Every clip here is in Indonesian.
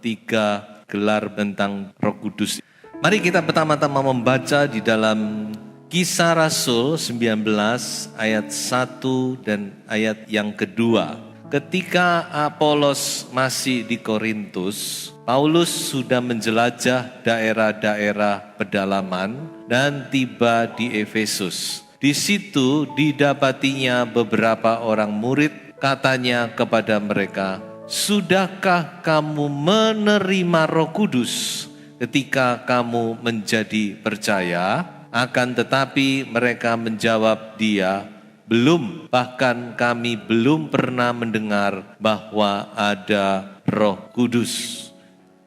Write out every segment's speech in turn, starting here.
Tiga gelar tentang Roh Kudus. Mari kita pertama-tama membaca di dalam Kisah Rasul 19 ayat 1 dan ayat yang kedua. Ketika Apolos masih di Korintus, Paulus sudah menjelajah daerah-daerah pedalaman dan tiba di Efesus. Di situ didapatinya beberapa orang murid, katanya kepada mereka, "Sudahkah kamu menerima Roh Kudus ketika kamu menjadi percaya?" Akan tetapi mereka menjawab dia, "Belum, bahkan kami belum pernah mendengar bahwa ada Roh Kudus."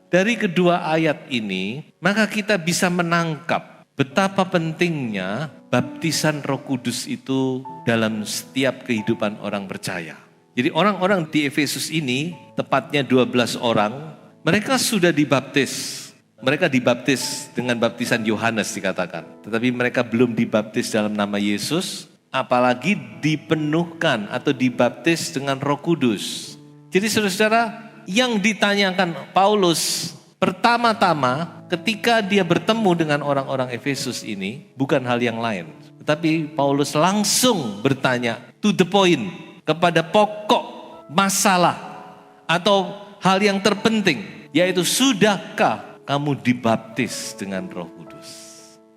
Dari kedua ayat ini, maka kita bisa menangkap betapa pentingnya baptisan Roh Kudus itu dalam setiap kehidupan orang percaya. Jadi orang-orang di Efesus ini, tepatnya 12 orang, mereka sudah dibaptis. Mereka dibaptis dengan baptisan Yohanes dikatakan. Tetapi mereka belum dibaptis dalam nama Yesus, apalagi dipenuhkan atau dibaptis dengan Roh Kudus. Jadi saudara-saudara, yang ditanyakan Paulus pertama-tama ketika dia bertemu dengan orang-orang Efesus ini, bukan hal yang lain. Tetapi Paulus langsung bertanya, to the point, kepada pokok masalah atau hal yang terpenting, yaitu sudahkah kamu dibaptis dengan Roh Kudus?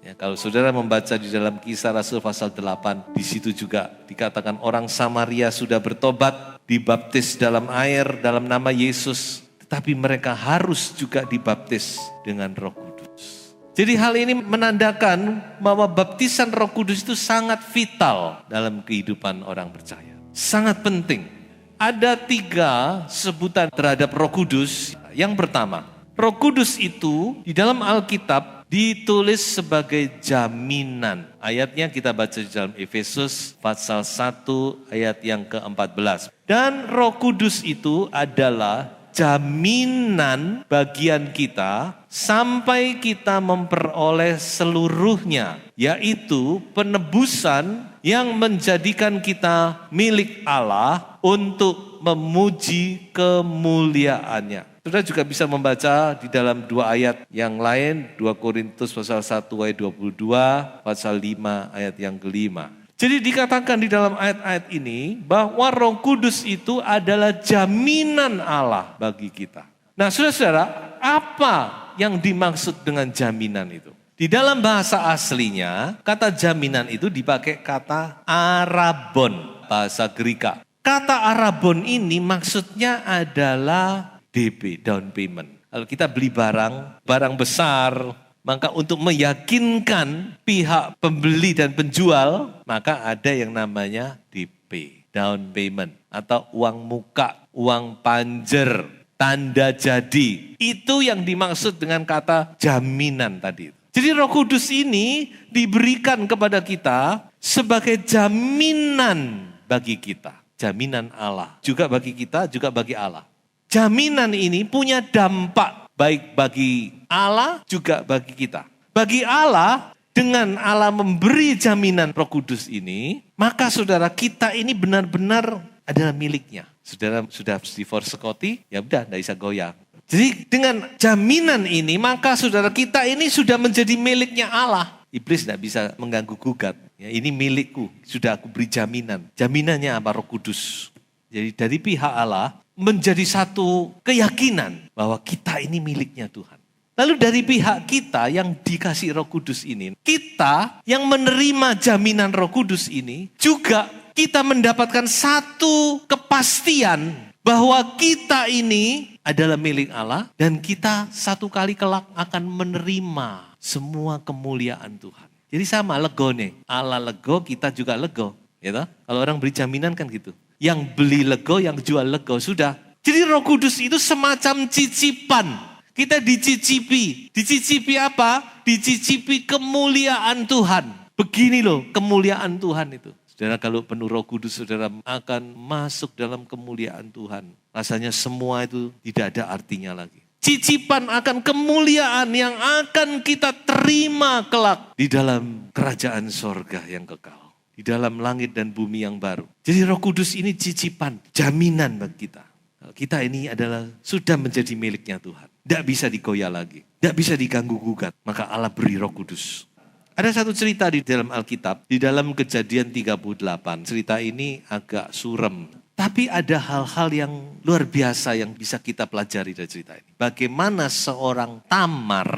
Ya, kalau saudara membaca di dalam Kisah Rasul pasal 8, di situ juga dikatakan orang Samaria sudah bertobat, dibaptis dalam air dalam nama Yesus, tetapi mereka harus juga dibaptis dengan Roh Kudus. Jadi hal ini menandakan bahwa baptisan Roh Kudus itu sangat vital dalam kehidupan orang percaya. Sangat penting. Ada 3 sebutan terhadap Roh Kudus. Yang pertama, Roh Kudus itu di dalam Alkitab ditulis sebagai jaminan. Ayatnya kita baca di dalam Efesus pasal 1 ayat yang ke-14. Dan Roh Kudus itu adalah jaminan bagian kita sampai kita memperoleh seluruhnya, yaitu penebusan yang menjadikan kita milik Allah untuk memuji kemuliaannya. Saudara juga bisa membaca di dalam 2 ayat yang lain, 2 Korintus pasal 1 ayat 22, pasal 5 ayat yang ke-5. Jadi dikatakan di dalam ayat-ayat ini bahwa Roh Kudus itu adalah jaminan Allah bagi kita. Nah saudara-saudara, apa yang dimaksud dengan jaminan itu? Di dalam bahasa aslinya, kata jaminan itu dipakai kata arabon, bahasa Greka. Kata arabon ini maksudnya adalah DP, down payment. Kalau kita beli barang besar, maka untuk meyakinkan pihak pembeli dan penjual, maka ada yang namanya DP, down payment, atau uang muka, uang panjer, tanda jadi. Itu yang dimaksud dengan kata jaminan tadi. Jadi Roh Kudus ini diberikan kepada kita sebagai jaminan bagi kita. Jaminan Allah. Juga bagi kita, juga bagi Allah. Jaminan ini punya dampak baik bagi Allah juga bagi kita. Bagi Allah, dengan Allah memberi jaminan Roh Kudus ini, maka saudara kita ini benar-benar adalah miliknya. Saudara sudah diforsekoti, ya udah tidak bisa goyang. Jadi dengan jaminan ini, maka saudara kita ini sudah menjadi miliknya Allah. Iblis tidak bisa mengganggu gugat. Ya, ini milikku, sudah aku beri jaminan. Jaminannya apa? Roh Kudus. Jadi dari pihak Allah menjadi satu keyakinan bahwa kita ini miliknya Tuhan. Lalu dari pihak kita yang dikasih Roh Kudus ini, kita yang menerima jaminan Roh Kudus ini, juga kita mendapatkan satu kepastian bahwa kita ini adalah milik Allah dan kita satu kali kelak akan menerima semua kemuliaan Tuhan. Jadi sama legone, Allah lego, kita juga lego. Ya, kalau orang beri jaminan kan gitu. Yang beli lego, yang jual lego, sudah Jadi Roh Kudus itu semacam cicipan. Kita dicicipi. Dicicipi apa? Dicicipi kemuliaan Tuhan. Begini loh kemuliaan Tuhan itu. Saudara, kalau penuh Roh Kudus, saudara akan masuk dalam kemuliaan Tuhan. Rasanya semua itu tidak ada artinya lagi. Cicipan akan kemuliaan yang akan kita terima kelak di dalam kerajaan sorga yang kekal. Di dalam langit dan bumi yang baru. Jadi Roh Kudus ini cicipan, jaminan bagi kita. Kita ini adalah sudah menjadi miliknya Tuhan. Tidak bisa digoyah lagi. Tidak bisa diganggu gugat. Maka Allah beri Roh Kudus. Ada satu cerita di dalam Alkitab, di dalam Kejadian 38. Cerita ini agak surem. Tapi ada hal-hal yang luar biasa yang bisa kita pelajari dari cerita ini. Bagaimana seorang Tamar,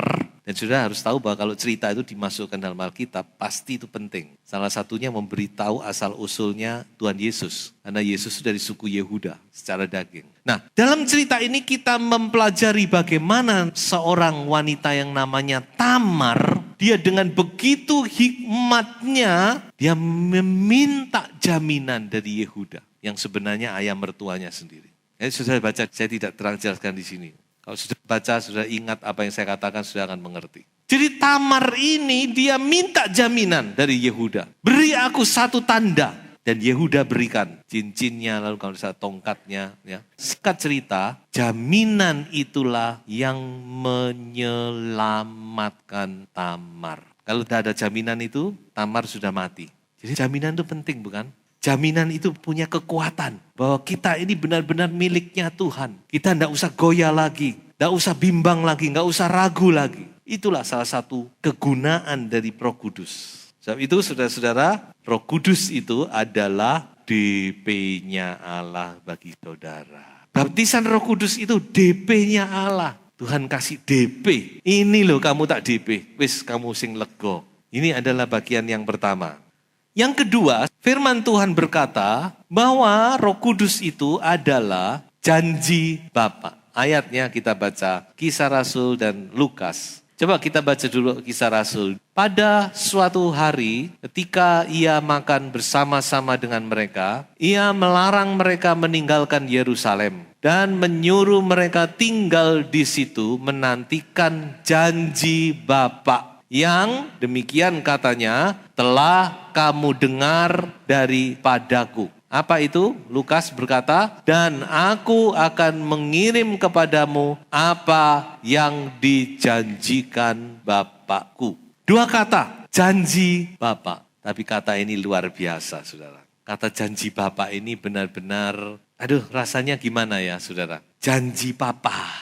dan sudah harus tahu bahwa kalau cerita itu dimasukkan dalam Alkitab, pasti itu penting. Salah satunya memberitahu asal-usulnya Tuhan Yesus. Karena Yesus dari suku Yehuda secara daging. Nah, dalam cerita ini kita mempelajari bagaimana seorang wanita yang namanya Tamar, dia dengan begitu hikmatnya, dia meminta jaminan dari Yehuda. Yang sebenarnya ayah mertuanya sendiri. Sudah baca, saya tidak terang jelaskan di sini. Kalau sudah baca, sudah ingat apa yang saya katakan, sudah akan mengerti. Jadi Tamar ini dia minta jaminan dari Yehuda. Beri aku satu tanda. Dan Yehuda berikan cincinnya, lalu kalau misalnya tongkatnya. Ya. Singkat cerita, jaminan itulah yang menyelamatkan Tamar. Kalau tidak ada jaminan itu, Tamar sudah mati. Jadi jaminan itu penting bukan? Jaminan itu punya kekuatan. Bahwa kita ini benar-benar miliknya Tuhan. Kita tidak usah goyah lagi. Tidak usah bimbang lagi. Tidak usah ragu lagi. Itulah salah satu kegunaan dari Roh Kudus. Sebab itu saudara-saudara, Roh Kudus itu adalah DP-nya Allah bagi saudara. Baptisan Roh Kudus itu DP-nya Allah. Tuhan kasih DP. Ini loh kamu tak DP. Wis kamu sing lego. Ini adalah bagian yang pertama. Yang kedua, firman Tuhan berkata bahwa Roh Kudus itu adalah janji Bapa. Ayatnya kita baca Kisah Rasul dan Lukas. Coba kita baca dulu Kisah Rasul. Pada suatu hari ketika ia makan bersama-sama dengan mereka, ia melarang mereka meninggalkan Yerusalem dan menyuruh mereka tinggal di situ menantikan janji Bapa. Yang demikian katanya telah kamu dengar daripadaku. Apa itu? Lukas berkata, dan aku akan mengirim kepadamu apa yang dijanjikan Bapakku. Dua kata, janji Bapa. Tapi kata ini luar biasa, saudara. Kata janji Bapa ini benar-benar, rasanya gimana ya, saudara? Janji Papa.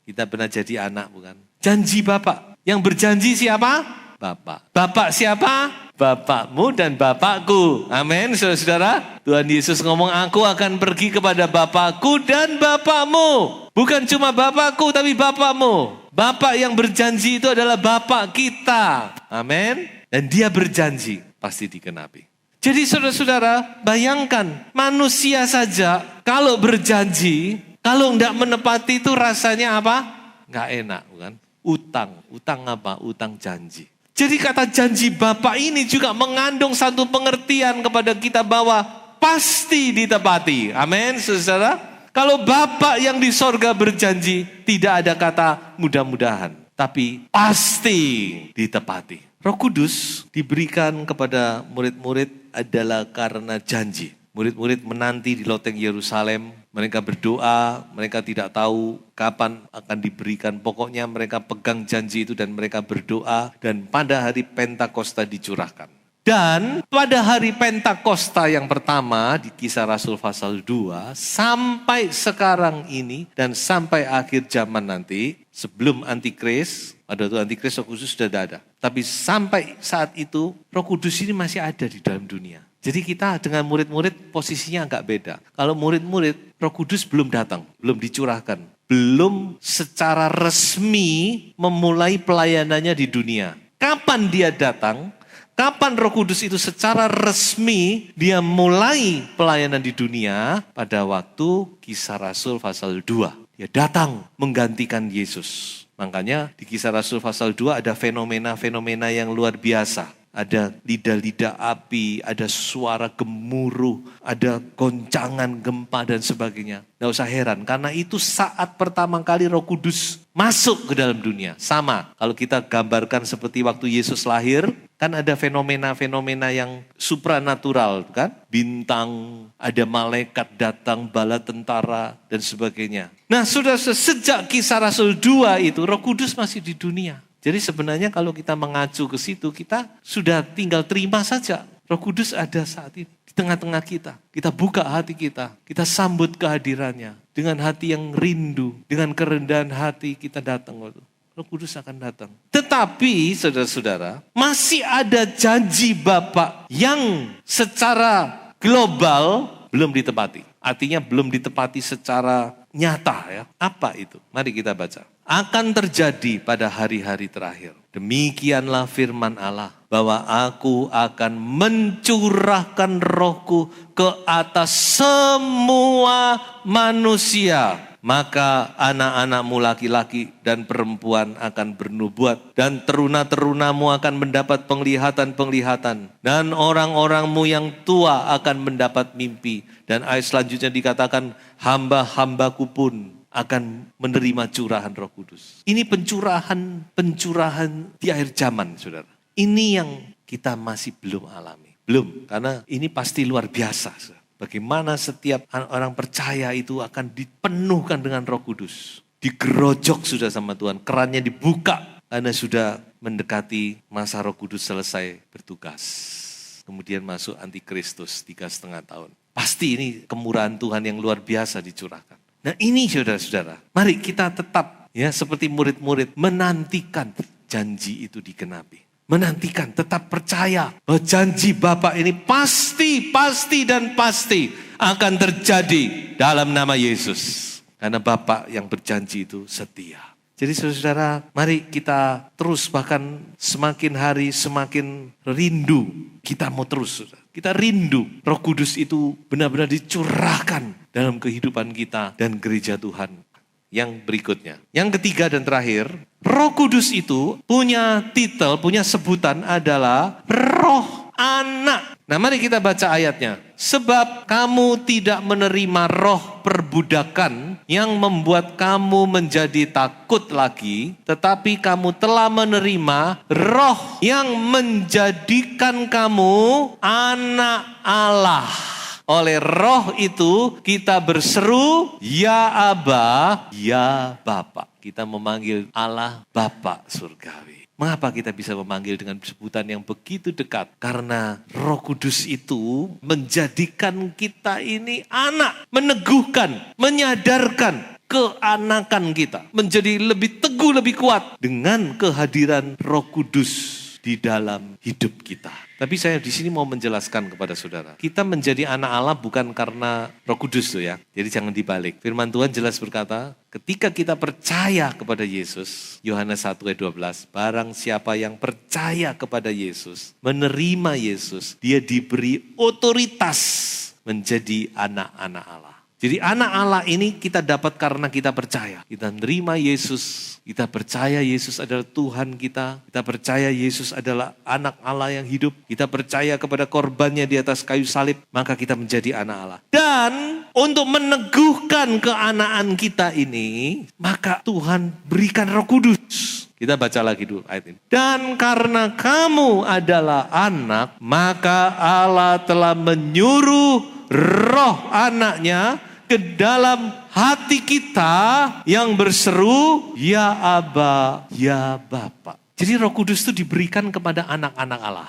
Kita pernah jadi anak, bukan? Janji Bapa. Yang berjanji siapa? Bapak. Bapak siapa? Bapakmu dan Bapakku. Amin, saudara-saudara. Tuhan Yesus ngomong, aku akan pergi kepada Bapakku dan Bapakmu. Bukan cuma Bapakku, tapi Bapakmu. Bapak yang berjanji itu adalah Bapak kita. Amin. Dan dia berjanji, pasti dikenapi. Jadi saudara-saudara, bayangkan manusia saja kalau berjanji, kalau enggak menepati itu rasanya apa? Enggak enak, bukan? Utang apa? Utang janji. Jadi kata janji Bapa ini juga mengandung satu pengertian kepada kita bahwa pasti ditepati. Amin, saudara. Kalau Bapa yang di sorga berjanji, tidak ada kata mudah-mudahan. Tapi pasti ditepati. Roh Kudus diberikan kepada murid-murid adalah karena janji. Murid-murid menanti di loteng Yerusalem. Mereka berdoa, mereka tidak tahu kapan akan diberikan. Pokoknya mereka pegang janji itu dan mereka berdoa. Dan pada hari Pentakosta dicurahkan. Dan pada hari Pentakosta yang pertama di Kisah Rasul pasal 2. Sampai sekarang ini dan sampai akhir zaman nanti. Sebelum Antikris, pada waktu Antikris Roh Kudus sudah ada. Tapi sampai saat itu Roh Kudus ini masih ada di dalam dunia. Jadi kita dengan murid-murid posisinya agak beda. Kalau murid-murid, Roh Kudus belum datang, belum dicurahkan. Belum secara resmi memulai pelayanannya di dunia. Kapan dia datang? Kapan Roh Kudus itu secara resmi dia mulai pelayanan di dunia? Pada waktu Kisah Rasul pasal 2. Dia datang menggantikan Yesus. Makanya di Kisah Rasul pasal 2 ada fenomena-fenomena yang luar biasa. ada lidah-lidah api, ada suara gemuruh, ada goncangan gempa dan sebagainya. Nggak usah heran, karena itu saat pertama kali Roh Kudus masuk ke dalam dunia. Sama, kalau kita gambarkan seperti waktu Yesus lahir, kan ada fenomena-fenomena yang supranatural, kan? Bintang, ada malaikat datang, bala tentara, dan sebagainya. Nah, sudah sejak Kisah Rasul 2 itu, Roh Kudus masih di dunia. Jadi sebenarnya kalau kita mengacu ke situ, kita sudah tinggal terima saja. Roh Kudus ada saat ini, di tengah-tengah kita. Kita buka hati kita sambut kehadirannya. Dengan hati yang rindu, dengan kerendahan hati kita datang. Roh Kudus akan datang. Tetapi saudara-saudara, masih ada janji Bapa yang secara global belum ditepati. Artinya belum ditepati secara nyata ya. Apa itu? Mari kita baca. Akan terjadi pada hari-hari terakhir. Demikianlah firman Allah, bahwa aku akan mencurahkan rohku ke atas semua manusia. Maka anak-anakmu laki-laki dan perempuan akan bernubuat, dan teruna-terunamu akan mendapat penglihatan-penglihatan, dan orang-orangmu yang tua akan mendapat mimpi. Dan ayat selanjutnya dikatakan, hamba-hambaku pun akan menerima curahan Roh Kudus. Ini pencurahan di akhir zaman, saudara. Ini yang kita masih belum alami. Belum, karena ini pasti luar biasa, saudara. Bagaimana setiap orang percaya itu akan dipenuhkan dengan Roh Kudus. Digerojok sudah sama Tuhan, kerannya dibuka karena sudah mendekati masa Roh Kudus selesai bertugas. Kemudian masuk antikristus 3,5 tahun. Pasti ini kemurahan Tuhan yang luar biasa dicurahkan. Nah ini saudara-saudara, mari kita tetap ya seperti murid-murid menantikan janji itu digenapi. Menantikan, tetap percaya bahwa janji Bapa ini pasti akan terjadi dalam nama Yesus. Karena Bapa yang berjanji itu setia. Jadi saudara-saudara, mari kita terus bahkan semakin hari semakin rindu. Kita mau terus, saudara. Kita rindu Roh Kudus itu benar-benar dicurahkan dalam kehidupan kita dan gereja Tuhan. Yang berikutnya, yang ketiga dan terakhir, Roh Kudus itu punya titel, punya sebutan adalah Roh Anak. Nah mari kita baca ayatnya. Sebab kamu tidak menerima roh perbudakan yang membuat kamu menjadi takut lagi, tetapi kamu telah menerima roh yang menjadikan kamu anak Allah. Oleh roh itu kita berseru, ya Aba, ya Bapa. Kita memanggil Allah Bapa surgawi. Mengapa kita bisa memanggil dengan sebutan yang begitu dekat? Karena Roh Kudus itu menjadikan kita ini anak, meneguhkan, menyadarkan keanakan kita. Menjadi lebih teguh, lebih kuat dengan kehadiran Roh Kudus di dalam hidup kita. Tapi saya di sini mau menjelaskan kepada saudara. Kita menjadi anak Allah bukan karena Roh Kudus tuh ya. Jadi jangan dibalik. Firman Tuhan jelas berkata, ketika kita percaya kepada Yesus, Yohanes 1 ayat 12, barang siapa yang percaya kepada Yesus, menerima Yesus, dia diberi otoritas menjadi anak-anak Allah. Jadi anak Allah ini kita dapat karena kita percaya. Kita menerima Yesus, kita percaya Yesus adalah Tuhan kita percaya Yesus adalah anak Allah yang hidup, kita percaya kepada korbannya di atas kayu salib, maka kita menjadi anak Allah. Dan untuk meneguhkan keanakan kita ini, maka Tuhan berikan Roh Kudus. Kita baca lagi dulu ayat ini. Dan karena kamu adalah anak, maka Allah telah menyuruh roh anaknya ke dalam hati kita yang berseru, ya Aba, ya Bapa. Jadi Roh Kudus itu diberikan kepada anak-anak Allah.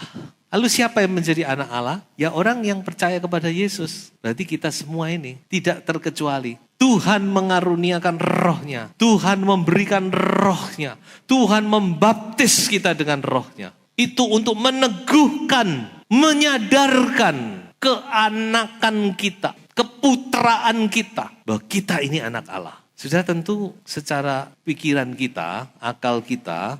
Lalu siapa yang menjadi anak Allah? Ya orang yang percaya kepada Yesus. Berarti kita semua ini tidak terkecuali. Tuhan mengaruniakan rohnya. Tuhan memberikan rohnya. Tuhan membaptis kita dengan rohnya. Itu untuk meneguhkan, menyadarkan keanakan kita, keputraan kita, bahwa kita ini anak Allah. Sudah tentu secara pikiran kita, akal kita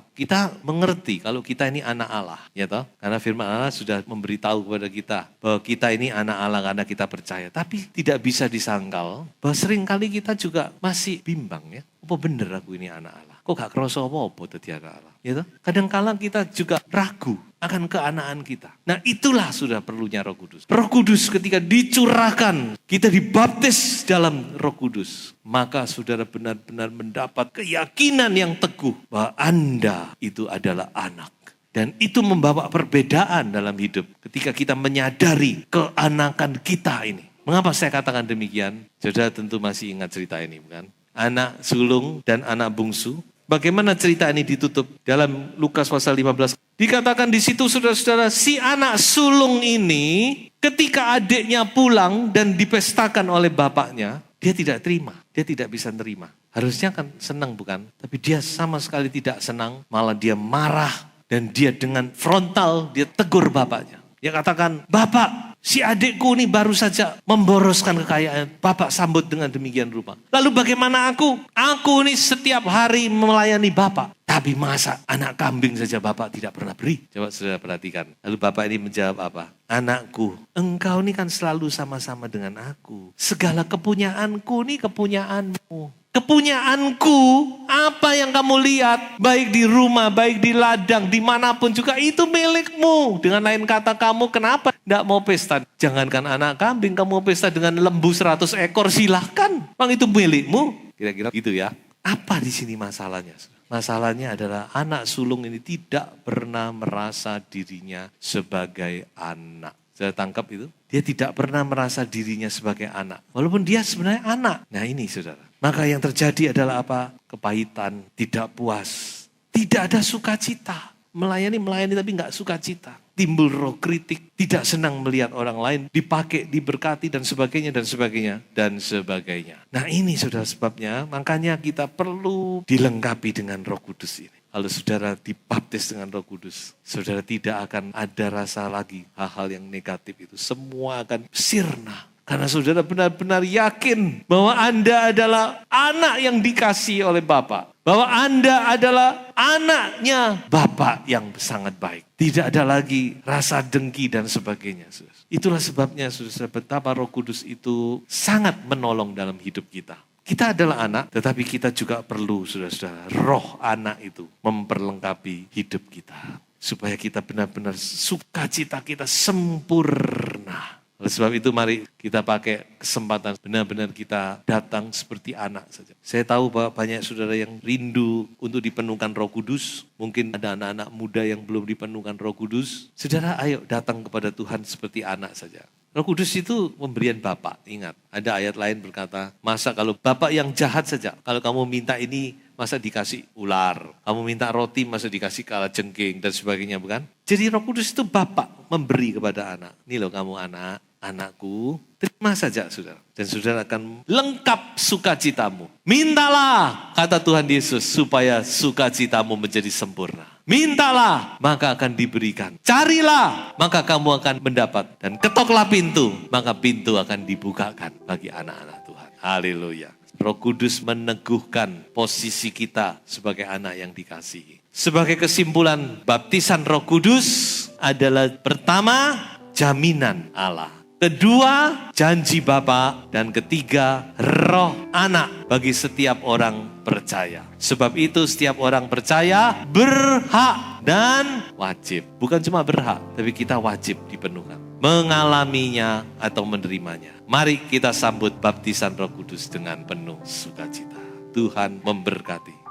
mengerti kalau kita ini anak Allah. Ya toh? Karena firman Allah sudah memberitahu kepada kita bahwa kita ini anak Allah karena kita percaya. Tapi tidak bisa disangkal bahwa seringkali kita juga masih bimbang ya. apa bener aku ini anak Allah? Kok gak kerasa apa-apa dadi anak Allah? Ya toh? Kadang-kadang kita juga ragu akan keanaan kita. Nah itulah sudah perlunya Roh Kudus. Roh Kudus ketika dicurahkan, kita dibaptis dalam Roh Kudus, maka saudara benar-benar mendapat keyakinan yang teguh bahwa Anda itu adalah anak. Dan itu membawa perbedaan dalam hidup ketika kita menyadari keanakan kita ini. Mengapa saya katakan demikian? Saudara tentu masih ingat cerita ini, bukan? Anak sulung dan anak bungsu. Bagaimana cerita ini ditutup dalam Lukas pasal 15. Dikatakan di situ saudara-saudara, si anak sulung ini ketika adiknya pulang dan dipestakan oleh bapaknya, dia tidak terima, dia tidak bisa terima. Harusnya kan senang bukan? Tapi dia sama sekali tidak senang, malah dia marah dan dia dengan frontal dia tegur bapaknya. Dia katakan, "Bapak, si adikku ini baru saja memboroskan kekayaan. Bapak sambut dengan demikian rupa. Lalu bagaimana aku? Aku ini setiap hari melayani Bapak. Tapi masa anak kambing saja Bapak tidak pernah beri?" Coba saudara perhatikan. Lalu Bapak ini menjawab apa? "Anakku, engkau ini kan selalu sama-sama dengan aku. Segala kepunyaanku ini kepunyaanmu. Kepunyaanku, apa yang kamu lihat, baik di rumah, baik di ladang, dimanapun juga itu milikmu. Dengan lain kata kamu kenapa tidak mau pesta? Jangankan anak kambing, kamu mau pesta dengan lembu 100 ekor, silahkan. Bang itu milikmu." Kira-kira gitu ya. Apa di sini masalahnya? Masalahnya adalah anak sulung ini tidak pernah merasa dirinya sebagai anak. Saya tangkap itu. Dia tidak pernah merasa dirinya sebagai anak. Walaupun dia sebenarnya anak. Nah ini saudara. Maka yang terjadi adalah apa? Kepahitan, tidak puas. Tidak ada sukacita. Melayani tapi gak sukacita. Timbul roh kritik, tidak senang melihat orang lain dipakai, diberkati dan sebagainya, dan sebagainya, dan sebagainya. Nah ini saudara sebabnya, makanya kita perlu dilengkapi dengan Roh Kudus ini. Kalau saudara dibaptis dengan Roh Kudus, saudara tidak akan ada rasa lagi hal-hal yang negatif itu. Semua akan sirna. Karena saudara benar-benar yakin bahwa Anda adalah anak yang dikasihi oleh Bapa. Bahwa Anda adalah anaknya Bapa yang sangat baik. Tidak ada lagi rasa dengki dan sebagainya. Itulah sebabnya saudara betapa Roh Kudus itu sangat menolong dalam hidup kita. Kita adalah anak, tetapi kita juga perlu saudara-saudara roh anak itu memperlengkapi hidup kita. Supaya kita benar-benar sukacita kita sempurna. Oleh sebab itu mari kita pakai kesempatan benar-benar kita datang seperti anak saja. Saya tahu bahwa banyak saudara yang rindu untuk dipenuhkan Roh Kudus. Mungkin ada anak-anak muda yang belum dipenuhkan Roh Kudus. Saudara ayo datang kepada Tuhan seperti anak saja. Roh Kudus itu pemberian Bapa. Ingat, ada ayat lain berkata, masa kalau Bapa yang jahat saja, kalau kamu minta ini masa dikasih ular, kamu minta roti masa dikasih kalajengking dan sebagainya bukan? Jadi Roh Kudus itu Bapa memberi kepada anak. Ini loh kamu anak, anakku, terima saja saudara. Dan saudara akan lengkap sukacitamu. Mintalah, kata Tuhan Yesus, supaya sukacitamu menjadi sempurna. Mintalah, maka akan diberikan. Carilah, maka kamu akan mendapat. Dan ketoklah pintu, maka pintu akan dibukakan bagi anak-anak Tuhan. Haleluya. Roh Kudus meneguhkan posisi kita sebagai anak yang dikasihi. Sebagai kesimpulan, baptisan Roh Kudus adalah pertama, jaminan Allah. Kedua, janji Bapa. Dan ketiga, roh anak bagi setiap orang percaya. Sebab itu setiap orang percaya berhak dan wajib. Bukan cuma berhak, tapi kita wajib dipenuhkan. Mengalaminya atau menerimanya. Mari kita sambut baptisan Roh Kudus dengan penuh sukacita. Tuhan memberkati.